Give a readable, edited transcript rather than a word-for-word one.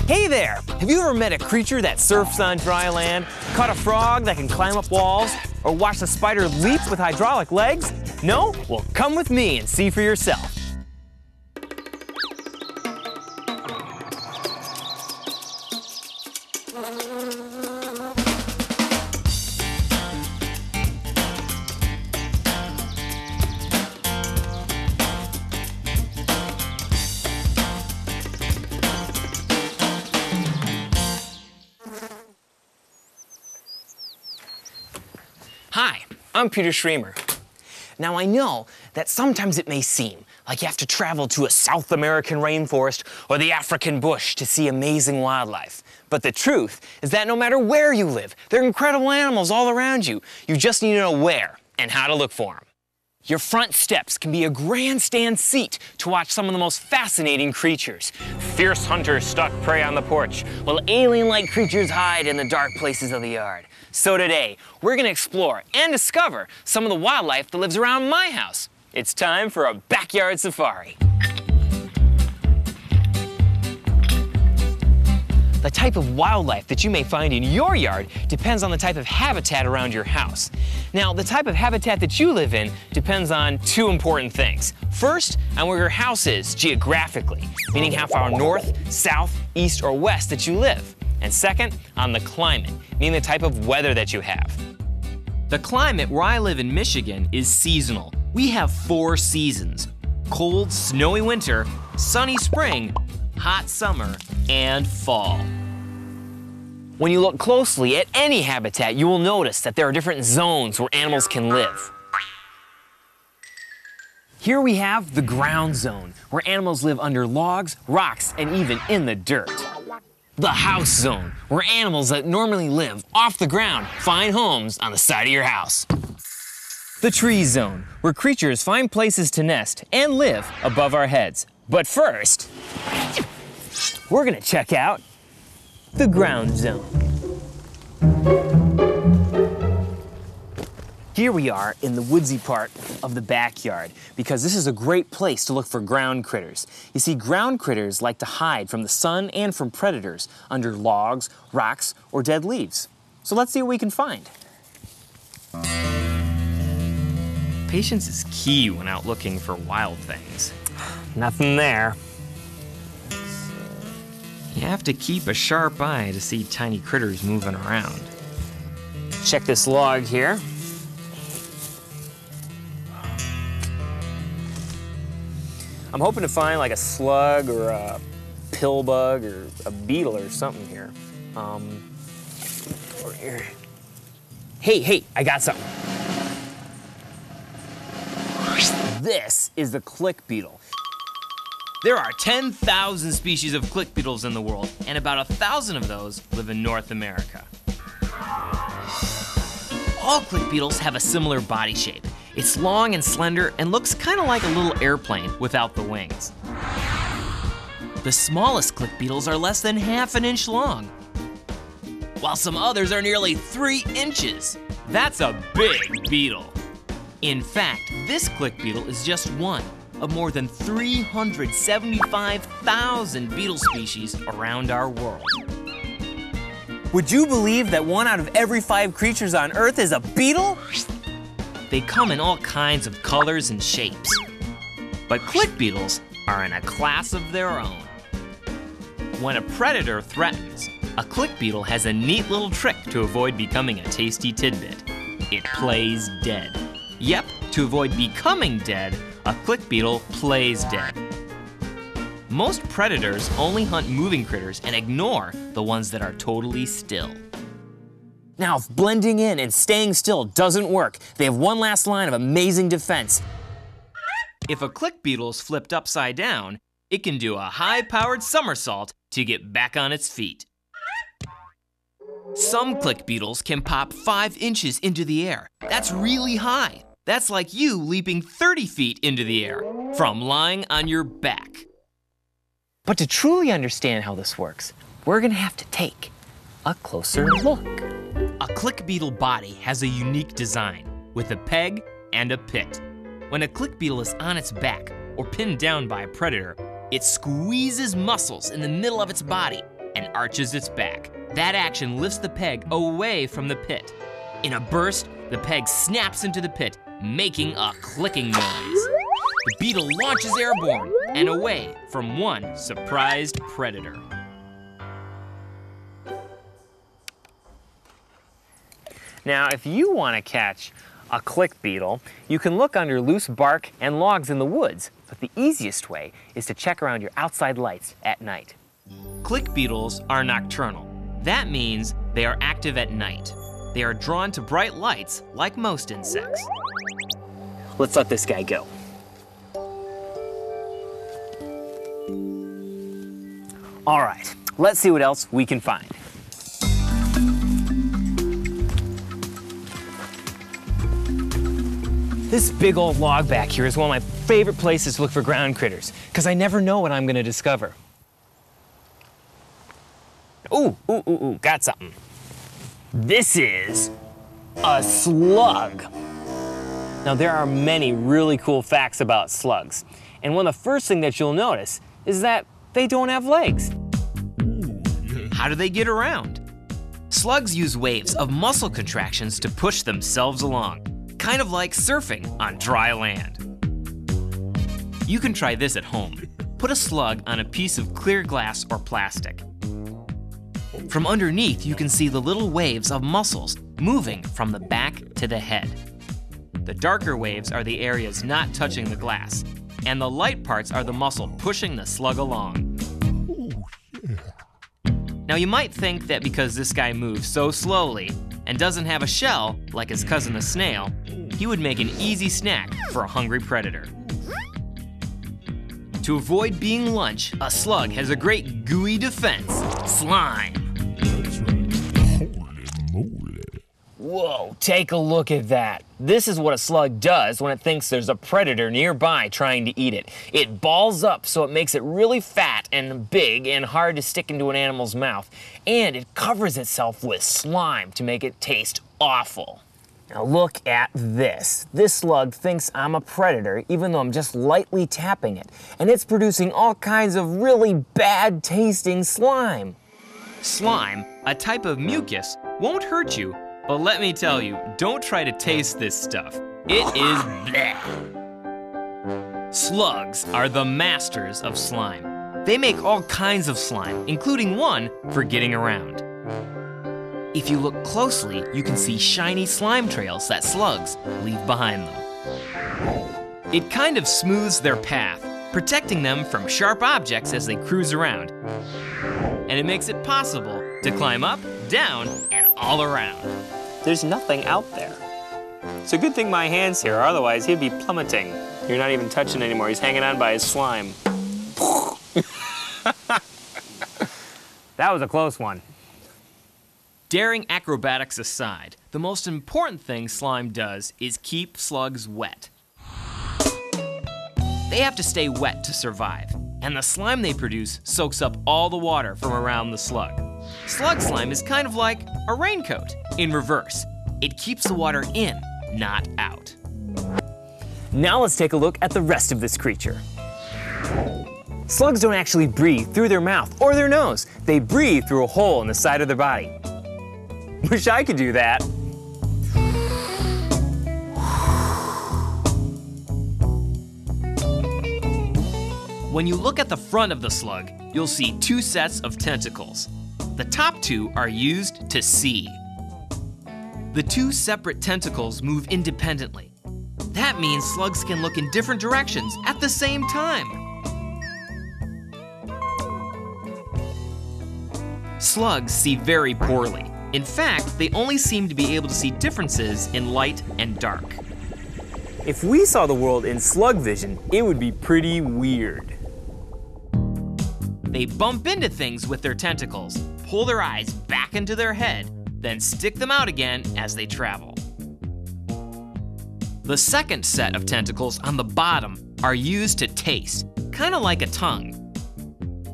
Hey there! Have you ever met a creature that surfs on dry land, caught a frog that can climb up walls, or watched a spider leap with hydraulic legs? No? Well, come with me and see for yourself. Hi, I'm Peter Schriemer. Now I know that sometimes it may seem like you have to travel to a South American rainforest or the African bush to see amazing wildlife. But the truth is that no matter where you live, there are incredible animals all around you. You just need to know where and how to look for them. Your front steps can be a grandstand seat to watch some of the most fascinating creatures. Fierce hunters stalk prey on the porch, while alien-like creatures hide in the dark places of the yard. So today, we're gonna explore and discover some of the wildlife that lives around my house. It's time for a backyard safari. The type of wildlife that you may find in your yard depends on the type of habitat around your house. Now, the type of habitat that you live in depends on two important things. First, on where your house is geographically, meaning how far north, south, east, or west that you live. And second, on the climate, meaning the type of weather that you have. The climate where I live in Michigan is seasonal. We have 4 seasons: cold, snowy winter, sunny spring, hot summer, and fall. When you look closely at any habitat, you will notice that there are different zones where animals can live. Here we have the ground zone, where animals live under logs, rocks, and even in the dirt. The house zone, where animals that normally live off the ground find homes on the side of your house. The tree zone, where creatures find places to nest and live above our heads. But first, we're gonna check out the ground zone. Here we are in the woodsy part of the backyard because this is a great place to look for ground critters. You see, ground critters like to hide from the sun and from predators under logs, rocks, or dead leaves. So let's see what we can find. Patience is key when out looking for wild things. Nothing there. You have to keep a sharp eye to see tiny critters moving around. Check this log here. I'm hoping to find like a slug or a pill bug or a beetle or something here. Over here. Hey, I got something. This is the click beetle. There are 10,000 species of click beetles in the world, and about 1,000 of those live in North America. All click beetles have a similar body shape. It's long and slender and looks kind of like a little airplane without the wings. The smallest click beetles are less than ½ inch long, while some others are nearly 3 inches. That's a big beetle. In fact, this click beetle is just one of more than 375,000 beetle species around our world. Would you believe that 1 out of every 5 creatures on Earth is a beetle? They come in all kinds of colors and shapes. But click beetles are in a class of their own. When a predator threatens, a click beetle has a neat little trick to avoid becoming a tasty tidbit. It plays dead. Yep, to avoid becoming dead, a click beetle plays dead. Most predators only hunt moving critters and ignore the ones that are totally still. Now, if blending in and staying still doesn't work, they have one last line of amazing defense. If a click beetle is flipped upside down, it can do a high-powered somersault to get back on its feet. Some click beetles can pop 5 inches into the air. That's really high. That's like you leaping 30 feet into the air from lying on your back. But to truly understand how this works, we're gonna have to take a closer look. A click beetle body has a unique design with a peg and a pit. When a click beetle is on its back or pinned down by a predator, it squeezes muscles in the middle of its body and arches its back. That action lifts the peg away from the pit. In a burst, the peg snaps into the pit, making a clicking noise. The beetle launches airborne and away from one surprised predator. Now, if you want to catch a click beetle, you can look under loose bark and logs in the woods, but the easiest way is to check around your outside lights at night. Click beetles are nocturnal. That means they are active at night. They are drawn to bright lights like most insects. Let's let this guy go. All right, let's see what else we can find. This big old log back here is one of my favorite places to look for ground critters, because I never know what I'm gonna discover. Ooh, got something. This is a slug. Now, there are many really cool facts about slugs, and one of the first things that you'll notice is that they don't have legs. How do they get around? Slugs use waves of muscle contractions to push themselves along, kind of like surfing on dry land. You can try this at home. Put a slug on a piece of clear glass or plastic. From underneath, you can see the little waves of muscles moving from the back to the head. The darker waves are the areas not touching the glass, and the light parts are the muscle pushing the slug along. Now, you might think that because this guy moves so slowly and doesn't have a shell like his cousin the snail, he would make an easy snack for a hungry predator. To avoid being lunch, a slug has a great gooey defense: slime. Whoa, take a look at that. This is what a slug does when it thinks there's a predator nearby trying to eat it. It balls up so it makes it really fat and big and hard to stick into an animal's mouth. And it covers itself with slime to make it taste awful. Now look at this. This slug thinks I'm a predator even though I'm just lightly tapping it. And it's producing all kinds of really bad tasting slime. Slime, a type of mucus, won't hurt you, but let me tell you, don't try to taste this stuff. It is bleh. Slugs are the masters of slime. They make all kinds of slime, including one for getting around. If you look closely, you can see shiny slime trails that slugs leave behind them. It kind of smooths their path, protecting them from sharp objects as they cruise around. And it makes it possible to climb up, down, and all around. There's nothing out there. It's a good thing my hand's here, otherwise he'd be plummeting. You're not even touching anymore, he's hanging on by his slime. That was a close one. Daring acrobatics aside, the most important thing slime does is keep slugs wet. They have to stay wet to survive, and the slime they produce soaks up all the water from around the slug. Slug slime is kind of like a raincoat in reverse. It keeps the water in, not out. Now let's take a look at the rest of this creature. Slugs don't actually breathe through their mouth or their nose. They breathe through a hole in the side of their body. Wish I could do that. When you look at the front of the slug, you'll see two sets of tentacles. The top two are used to see. The two separate tentacles move independently. That means slugs can look in different directions at the same time. Slugs see very poorly. In fact, they only seem to be able to see differences in light and dark. If we saw the world in slug vision, it would be pretty weird. They bump into things with their tentacles, pull their eyes back into their head, then stick them out again as they travel. The second set of tentacles on the bottom are used to taste, kind of like a tongue.